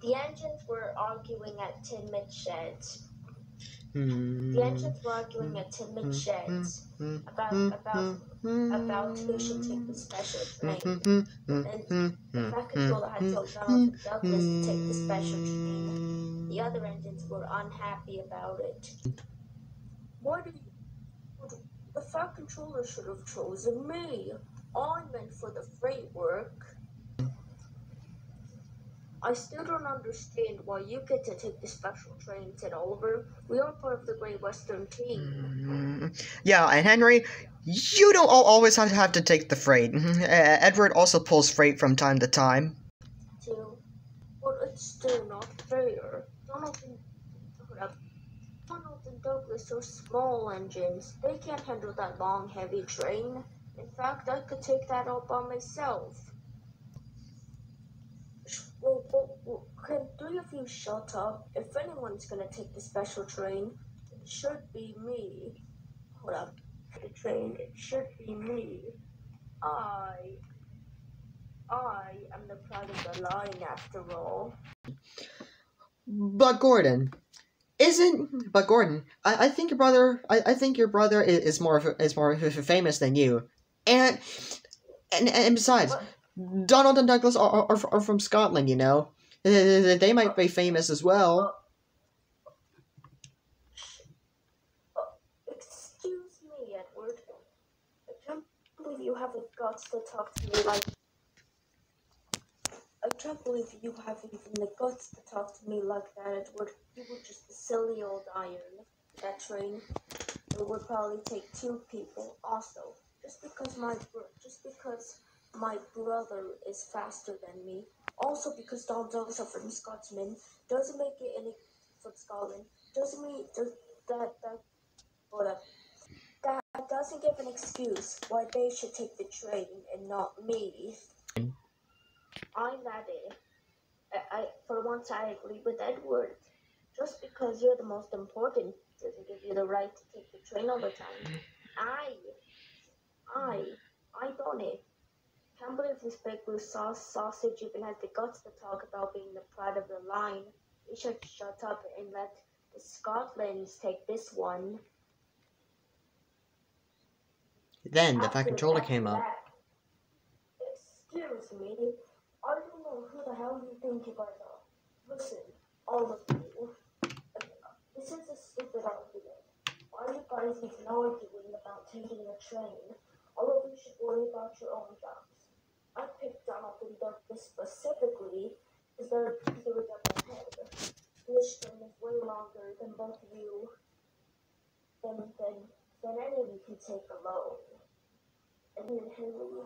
The engines were arguing at Tinmouth Sheds. The engines were arguing at Tinmouth Sheds about who should take the special train. And the Fat Controller had told Donald and Douglas to take the special train. The other engines were unhappy about it. The Fat Controller should have chosen me. I'm meant for the freight work. I still don't understand why you get to take the special train, said Oliver. We are part of the Great Western team. Yeah, and Henry, you don't always have to take the freight. Edward also pulls freight from time to time. But it's still not fair. Donald and Douglas are small engines. They can't handle that long, heavy train. In fact, I could take that all by myself. Well, can three of you shut up? If anyone's gonna take the special train, it should be me. Hold up. The train, it should be me. I am the pride of the line, after all. But Gordon, I think your brother is more famous than you, and besides, Donald and Douglas are from Scotland, you know. They might be famous as well. Excuse me, Edward. I can't believe you have the guts to talk to me like. I can't believe you have even the guts to talk to me like that, Edward. You were just a silly old iron. That train. It would probably take two people. Also, just because my brother is faster than me. Also, because Donald Douglas are from Scotsman, doesn't make it any from Scotland. Doesn't mean that doesn't give an excuse why they should take the train and not me. I'm that it. For once, I agree with Edward. Just because you're the most important doesn't give you the right to take the train all the time. I don't it. Can't believe this big blue sausage even has the guts to talk about being the pride of the line. We should shut up and let the Scotlands take this one. Then the Fat Controller came up. Excuse me. I don't know who the hell you think you guys are. Listen, all of you. This is a stupid argument. Why are you guys even arguing about taking a train? All of you should worry about your own jobs. I picked Donald and Douglas specifically because they're a double head. This train is way longer than both of you than any of you can take alone. And then Henry,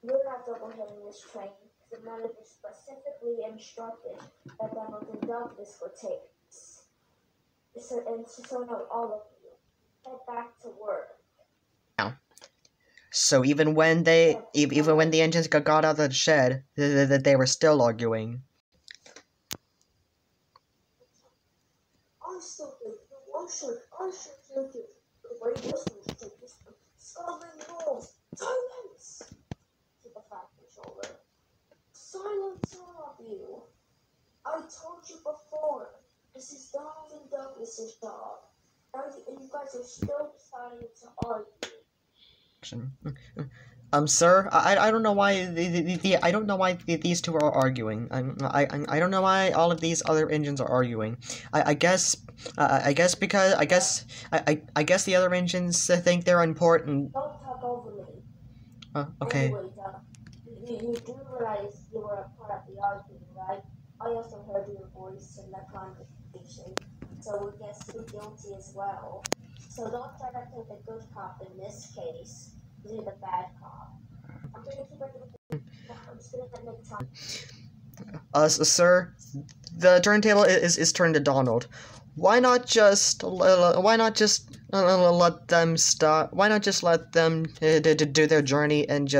you're not double heading this train because the manager specifically instructed that Donald and Douglas would take this. So now all of you, head back to work. So even when the engines got out of the shed, they were still arguing. I still think I should take it. The way this should take this. Scotland rules. Silence! To the Fat Controller. Silence, all of you. I told you before. This is Donald and Douglas's job. And you guys are still deciding to argue. Sir, I don't know why I don't know why these two are arguing. I don't know why all of these other engines are arguing. I guess the other engines think they're important. Don't talk over me. Okay. Anyway, you do realize you were a part of the argument, right? I also heard your voice in that conversation, so I guess you're guilty as well. So don't try to play the good cop in this case. You're the bad cop. I'm just gonna make time. Sir, the turntable is turned to Donald. Why not just let them stop? Why not just let them do their journey and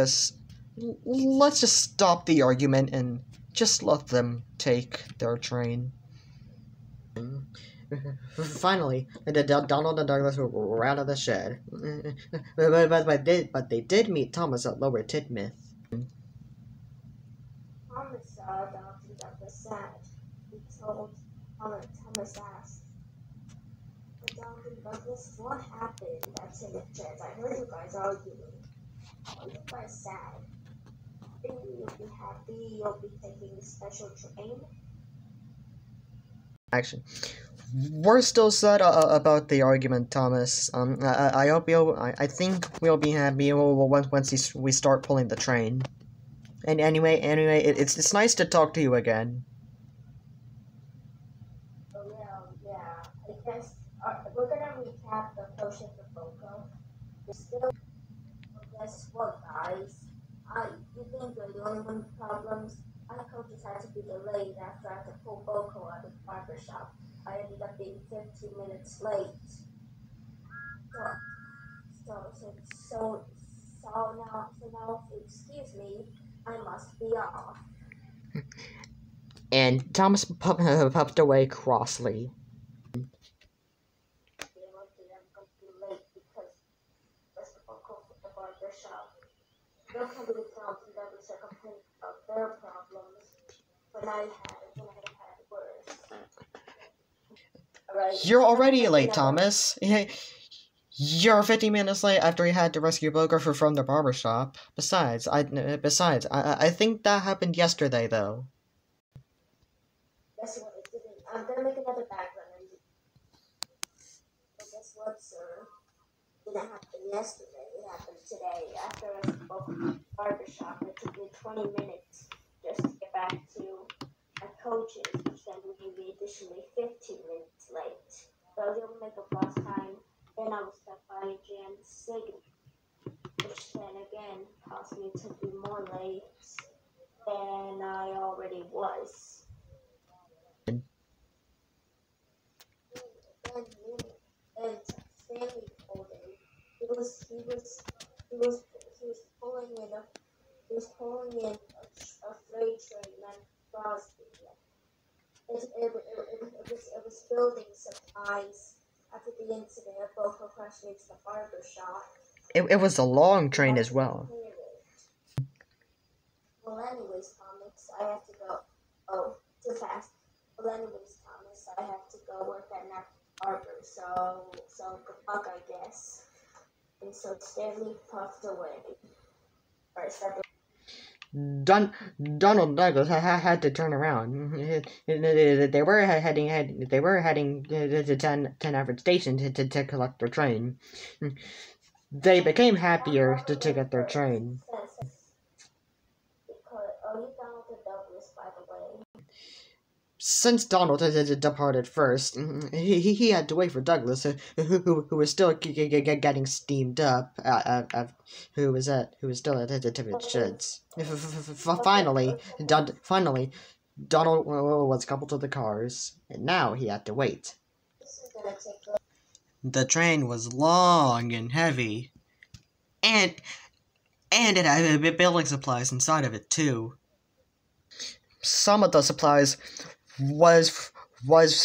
let's just stop the argument and just let them take their train. Finally, Donald and Douglas were out of the shed, but they did meet Thomas at Lower Tidmouth. Thomas saw Donald and Douglas sad. told Thomas asked, "But Jonathan Douglas, what happened at St. Chad's? I heard you guys arguing. Are you guys sad? Think you'll be happy you'll be taking a special train?" Action. We're still sad about the argument, Thomas. I hope I think we'll be happy once we start pulling the train. And anyway, it's nice to talk to you again. Oh yeah. I guess we're gonna recap the potion for Boko. Still, guess what, guys? You think you're the only one with problems? My coaches had to be delayed after I had to pull Boko out of the barber shop. I ended up being 15 minutes late. So now, excuse me, I must be off. And Thomas puffed away crossly. I'm going to be late because there's Boko at the barber shop. They'll come to the town and Douglas are complaining about their problems. When I had worse. Right. You're already late, Thomas. You're 15 minutes late after you had to rescue Boko from the barber shop. Besides, I think that happened yesterday, though. Guess what? It didn't. I'm gonna make another background. But guess what, sir? It didn't happen yesterday. It happened today. After I spoke to the barber shop, it took me 20 minutes just to get back to my coaches, which then made me additionally 15 minutes late. But I was able to make up last time. Then I was stuck by a jammed signal, which then again caused me to be more late than I already was. And Stanley told him he was pulling in a freight train at Crosby. It was building supplies. After the incident, Boko crashed into the barber shop. It was a long train as well. Well, anyways, Thomas, I have to go. Oh, too fast. Well, anyways, Thomas, I have to go work at Nap Barber. So good luck, I guess. And so Stanley puffed away. Donald Douglas had to turn around. They were heading to 10 Everett Station to collect their train. They became happier to get their train. Since Donald had departed first, he had to wait for Douglas, who was still getting steamed up, who was still at the sheds. Finally, Donald was coupled to the cars, and now he had to wait. The train was long and heavy, and it had building supplies inside of it too. Some of the supplies was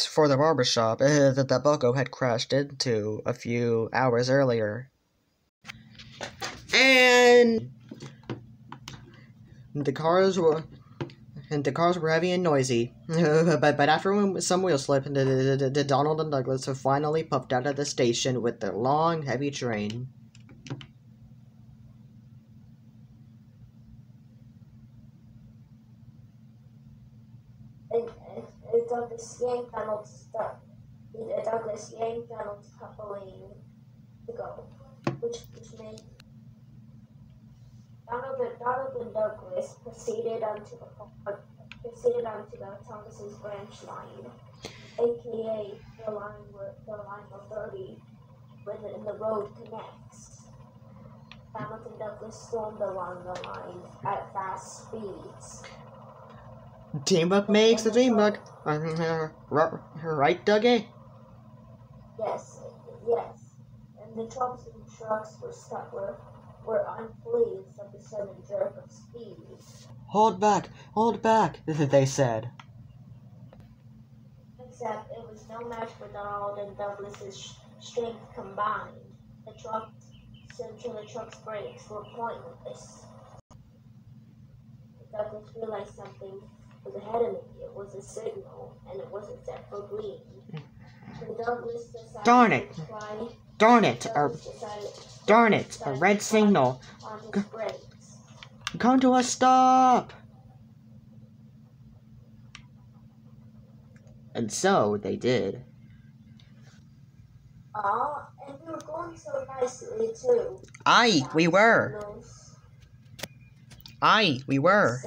for the barbershop that Boko had crashed into a few hours earlier. And the cars were heavy and noisy. but after some wheel slip, the Donald and Douglas have finally puffed out of the station with their long, heavy train. Douglas yanked Donald's coupling to go, which made Donald and Douglas proceeded onto the Thomas's branch line, aka the line where 30, where the road connects. Donald and Douglas stormed along the line at fast speeds. Teamwork makes the dream work. Right, Dougie? Yes. And the trucks were unpleased at the sudden jerk of speed. Hold back, they said. Except it was no match for Donald and Douglas's strength combined. The truck's brakes were pointless. Douglas realized something was ahead of me. It was a signal, and it wasn't set for green. The Douglas decided Darn it! to try. Darn it! Darn it! A red to signal! on his brakes. Come to a stop! And so they did. And we were going so nicely too. Aye, we were. Aye, we were.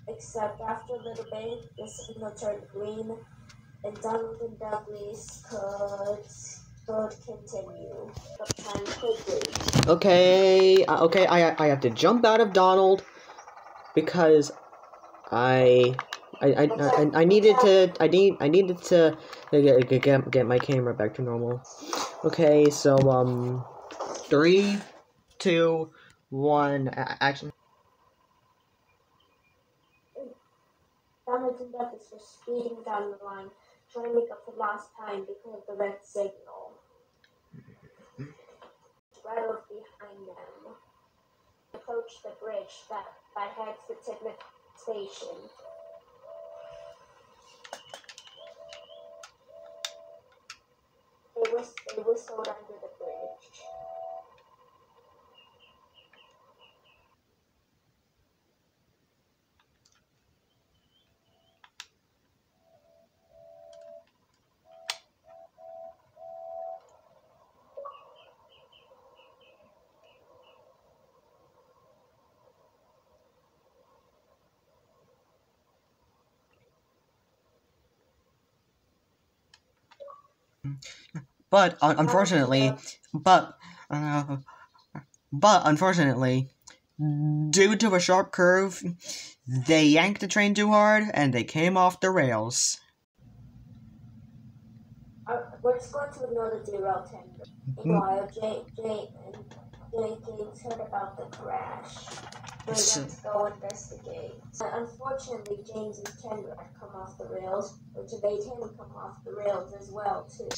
Except after a little bit, the signal turned green, and Donald and Douglas could continue the time quickly. Okay, I have to jump out of Donald because I needed to get my camera back to normal. Okay, so 3, 2, 1, action. Donald and Douglas were speeding down the line, trying to make up for lost time because of the red signal. Rattled behind them. Approached the bridge that heads to Tidmouth Station. They whistled under the bridge. But unfortunately, due to a sharp curve, they yanked the train too hard and they came off the rails. We're just going to ignore the derail tender. Meanwhile, James heard about the crash. They went to go investigate. Unfortunately, James's tender had come off the rails, which made him come off the rails as well, too.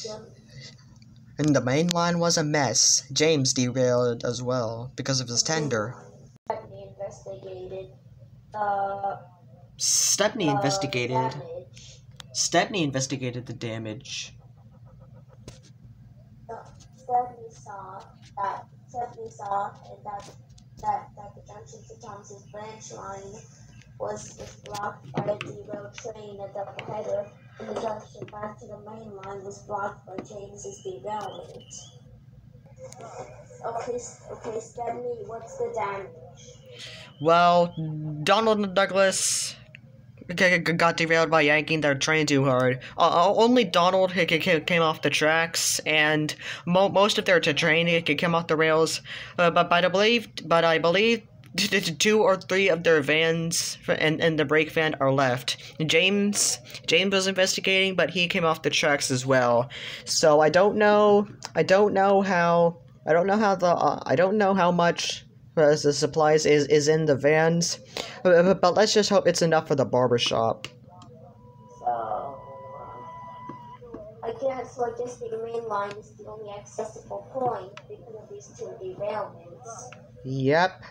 And the main line was a mess. James derailed as well because of his tender. Stepney investigated the damage. Stepney saw that the junction to Thomas's branch line was blocked by a derailed train, a double header, and the junction back to the main line was blocked by James's derailment. Okay, Stepney, what's the damage? Well, Donald and Douglas got derailed by yanking their train too hard. Only Donald came off the tracks, and most of their train came off the rails. But I believe 2 or 3 of their vans and the brake van are left. James was investigating, but he came off the tracks as well. So I don't know how much the supplies is in the vans, but let's just hope it's enough for the barber shop. So I guess the main line is the only accessible point because of these 2 derailments. Yep.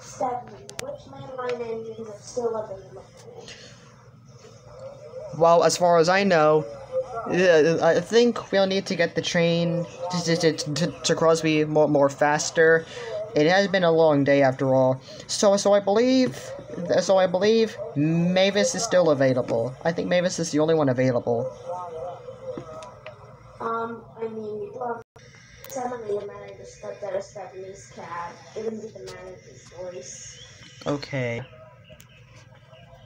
Stepney, which mainline engines are still available? Well, as far as I know, I think we'll need to get the train to Crosby more faster. It has been a long day after all. So I believe Mavis is still available. I think Mavis is the only one available. I mean, we do have suddenly the manager stepped out of Stepney's cab. Even with the manager's voice. Okay.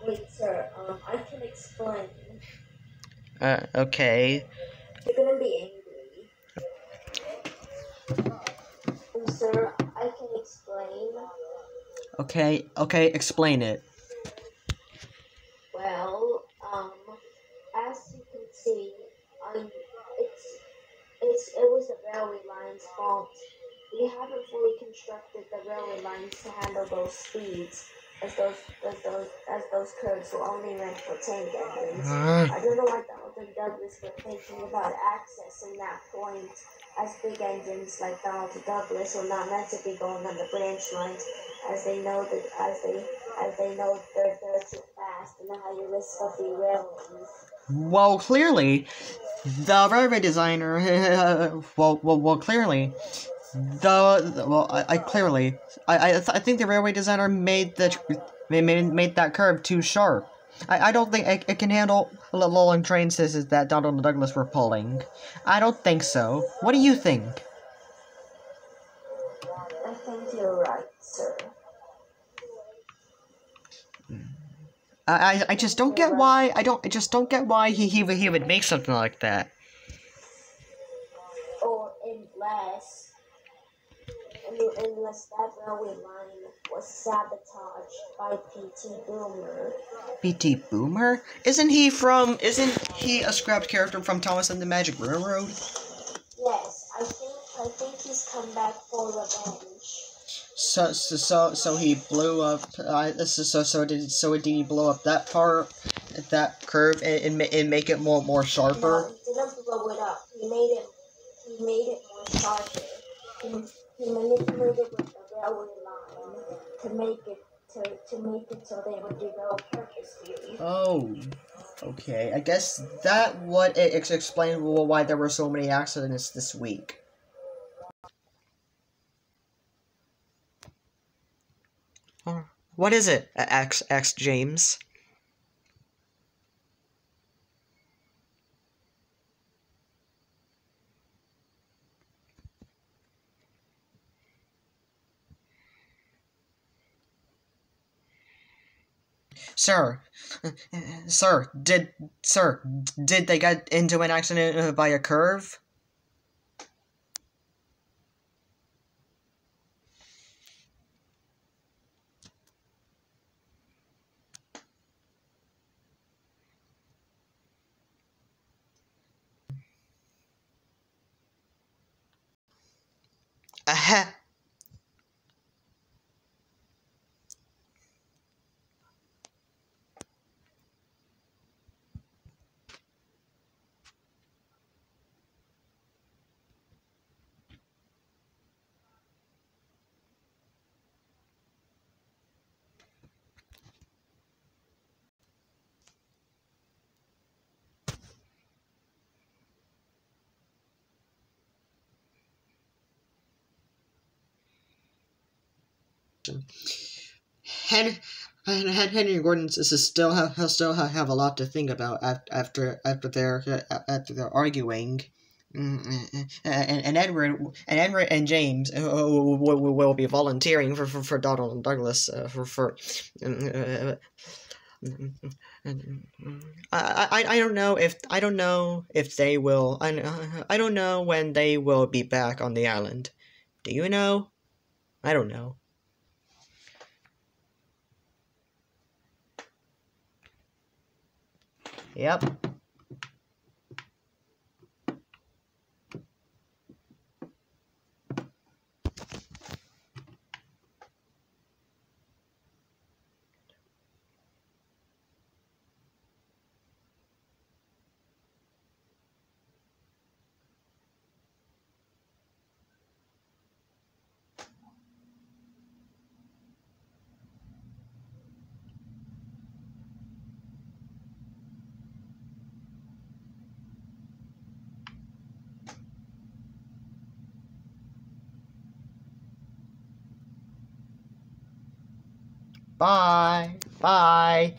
Wait, sir, I can explain. Okay. You're gonna be angry. Sir, I can explain. Okay, explain it. Well, as you can see, it was the railway line's fault. We haven't fully constructed the railway lines to handle those speeds. as those curves were only meant for tank engines. Uh, I don't know why Donald and Douglas were thinking about accessing that point, as big engines like Donald and Douglas were not meant to be going on the branch lines, as they know they're too fast and a higher risk of derailing. well, clearly, the railway designer. Clearly, I think the railway designer made made that curve too sharp. I don't think it can handle long train scissors that Donald and Douglas were pulling. I don't think so. What do you think? I think you're right, sir. I just don't get why I just don't get why he would make something like that. Or unless that railway line was sabotaged by P.T. Boomer. P.T. Boomer? Isn't he a scrapped character from Thomas and the Magic Railroad? Yes, I think he's come back for revenge. So he blew up. Did he blow up that part, that curve, and make it more sharper? No, he didn't blow it up. He made it more sharper. He manipulated with the railway line to make it so they would develop purposely. Oh, okay. I guess that would explain why there were so many accidents this week. What is it, X James? Sir, did they get into an accident by a curve? Aha. Henry Gordon still have a lot to think about after their arguing. And Edward and James will be volunteering for Donald and Douglas I don't know if they will. I don't know when they will be back on the island. Do you know? I don't know. Yep. Bye. Bye.